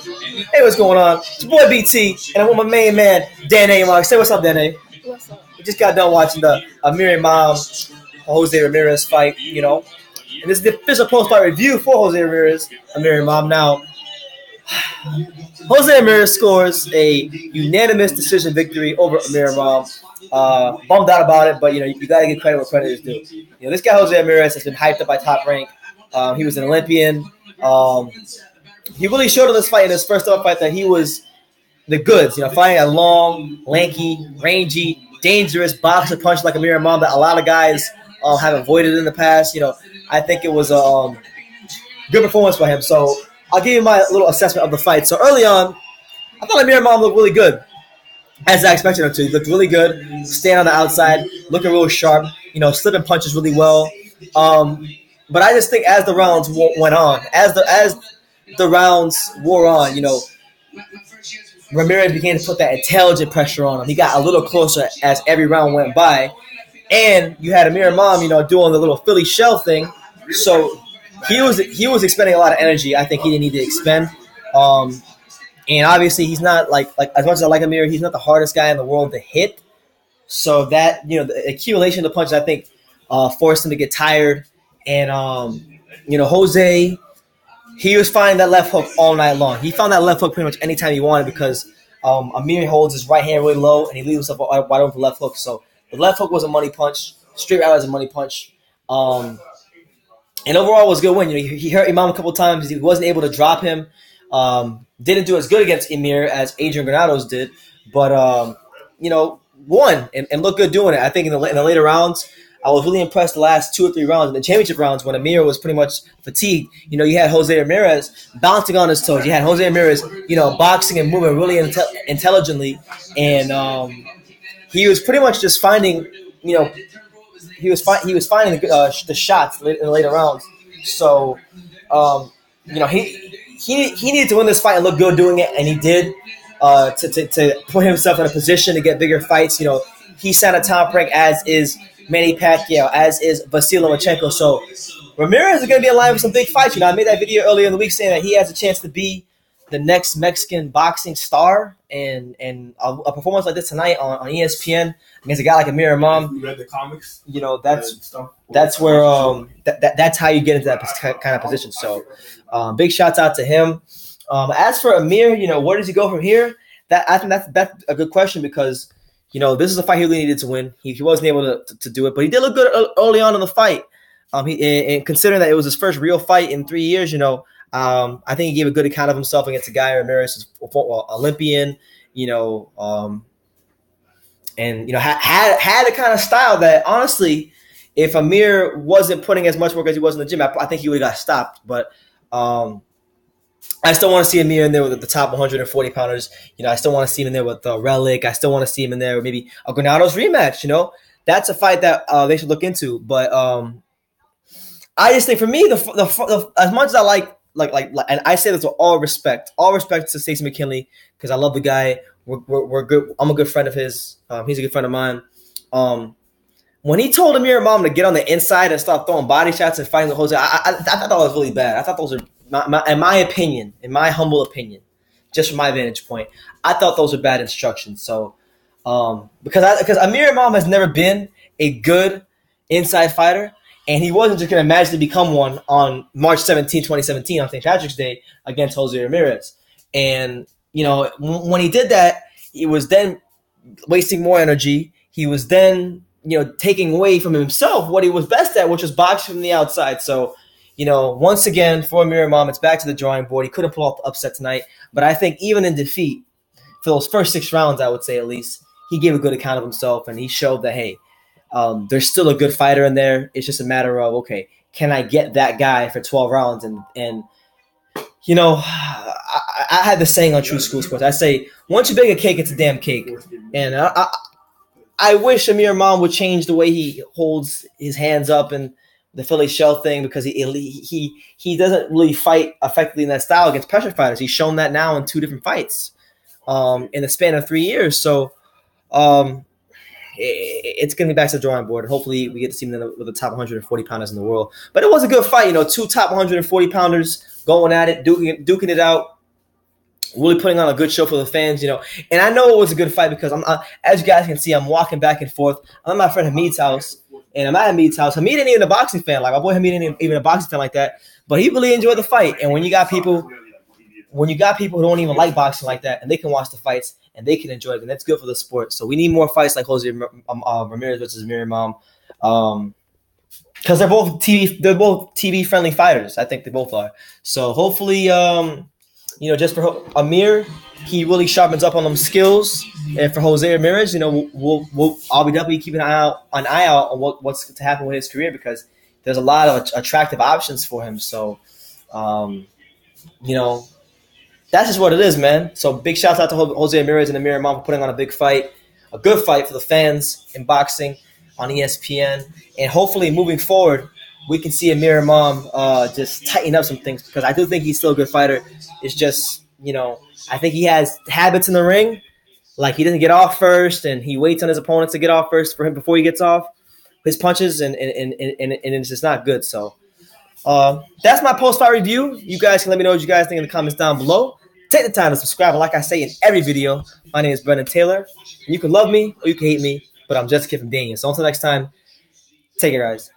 Hey, what's going on? It's your boy BT, and I'm with my main man, Dane. Say what's up, Dane. What's up? We just got done watching the Amir Imam Jose Ramirez fight, and this is the official post-fight review for Jose Ramirez, Amir Imam. Now, Jose Ramirez scores a unanimous decision victory over Amir Imam. Bummed out about it, but you got to give credit where credit is due. This guy Jose Ramirez has been hyped up by Top Rank. He was an Olympian. He really showed in this fight, in his first ever fight, that he was the goods. Fighting a long, lanky, rangy, dangerous boxer punch like Amir Imam that a lot of guys have avoided in the past. I think it was a good performance by him. So I'll give you my little assessment of the fight. So early on, I thought Amir Imam looked really good, as I expected him to. He looked really good, staying on the outside, looking real sharp, slipping punches really well. But I just think as the rounds went on, as the rounds wore on, Ramirez began to put that intelligent pressure on him. He got a little closer as every round went by. And you had Amir Imam, doing the little Philly shell thing. So he was expending a lot of energy I think he didn't need to expend. And obviously he's not like as much as I like Amir, he's not the hardest guy in the world to hit. So that, the accumulation of punches, I think, forced him to get tired. And Jose, he was finding that left hook all night long. He found that left hook pretty much anytime he wanted because Amir holds his right hand really low and he leaves himself wide open for left hook. So the left hook was a money punch. Straight out was a money punch. And overall, it was a good win. He hurt Imam a couple times. He wasn't able to drop him. Didn't do as good against Amir as Adrian Granados did. But, won and looked good doing it. I think in the later rounds, I was really impressed the last 2 or 3 rounds, in the championship rounds, when Amir was pretty much fatigued. You had Jose Ramirez bouncing on his toes. You had Jose Ramirez, boxing and moving really intelligently. And he was pretty much just finding, he was finding the shots in the later rounds. So, he needed to win this fight and look good doing it, and he did. To put himself in a position to get bigger fights. He signed a Top Rank, as is Manny Pacquiao, as is Vasily Lomachenko. So Ramirez is going to be in line with some big fights. I made that video earlier in the week saying that he has a chance to be the next Mexican boxing star, and a performance like this tonight on ESPN against a guy like Amir Imam. You read the comics? That's where that's how you get into that kind of position. So big shouts out to him. As for Amir, where does he go from here? I think that's a good question because this is a fight he really needed to win. He wasn't able to do it, but he did look good early on in the fight. And considering that it was his first real fight in 3 years, I think he gave a good account of himself against a guy Ramirez, Olympian, and had a kind of style that honestly, if Amir wasn't putting as much work as he was in the gym, I think he would have got stopped. But I still want to see Amir in there with the top 140 pounders. I still want to see him in there with Relic. I still want to see him in there with maybe a Granados rematch. That's a fight that they should look into. But I just think for me, the as much as I like, and I say this with all respect to Stacey McKinley because I love the guy. We're good. I'm a good friend of his. He's a good friend of mine. When he told Amir Imam to get on the inside and start throwing body shots and fighting with Jose, I thought that was really bad. I thought those are. In my humble opinion, just from my vantage point, I thought those were bad instructions. So, because Amir Imam has never been a good inside fighter, and he wasn't just going to magically become one on March 17, 2017, on St. Patrick's Day against Jose Ramirez. And when he did that, he was then wasting more energy. He was then taking away from himself what he was best at, which was boxing from the outside. So. Once again, for Amir Imam, it's back to the drawing board. He couldn't pull off the upset tonight. But I think even in defeat, for those first 6 rounds, I would say at least, he gave a good account of himself. And he showed that, hey, there's still a good fighter in there. It's just a matter of, okay, can I get that guy for 12 rounds? And I had the saying on True School Sports. I say, once you bake a cake, it's a damn cake. And I wish Amir Imam would change the way he holds his hands up and the Philly shell thing because he doesn't really fight effectively in that style against pressure fighters. He's shown that now in 2 different fights in the span of 3 years. So it's going to be back to the drawing board. Hopefully we get to see him with the top 140 pounders in the world. But it was a good fight. 2 top 140 pounders going at it, duking it out. really putting on a good show for the fans, you know. And I know it was a good fight because as you guys can see, I'm walking back and forth. I'm at my friend Hamid's house, and I'm at Hamid's house. Hamid ain't even a boxing fan. Like my boy Hamid ain't even a boxing fan like that. But he really enjoyed the fight. And when you got people who don't even like boxing like that, and they can watch the fights and they can enjoy it, and that's good for the sport. So we need more fights like Jose Ramirez versus Amir Imam. Because they're both TV friendly fighters. I think they both are. So hopefully, just for Amir, he really sharpens up on them skills, and for Jose Ramirez, I'll be definitely keeping an eye out on what's to happen with his career, because there's a lot of attractive options for him. So, that's just what it is, man. So big shouts out to Jose Ramirez and Amir Imam for putting on a big fight, a good fight for the fans in boxing on ESPN. And hopefully moving forward, we can see Amir Imam just tighten up some things, because I do think he's still a good fighter. It's just, I think he has habits in the ring. Like he doesn't get off first, and he waits on his opponents to get off first for him before he gets off his punches, and it's just not good. So that's my post-fight review. You guys can let me know what you guys think in the comments down below. Take the time to subscribe. And like I say in every video, my name is Brendan Taylor. And you can love me or you can hate me, but I'm just a kid from Dania. So until next time, take care, guys.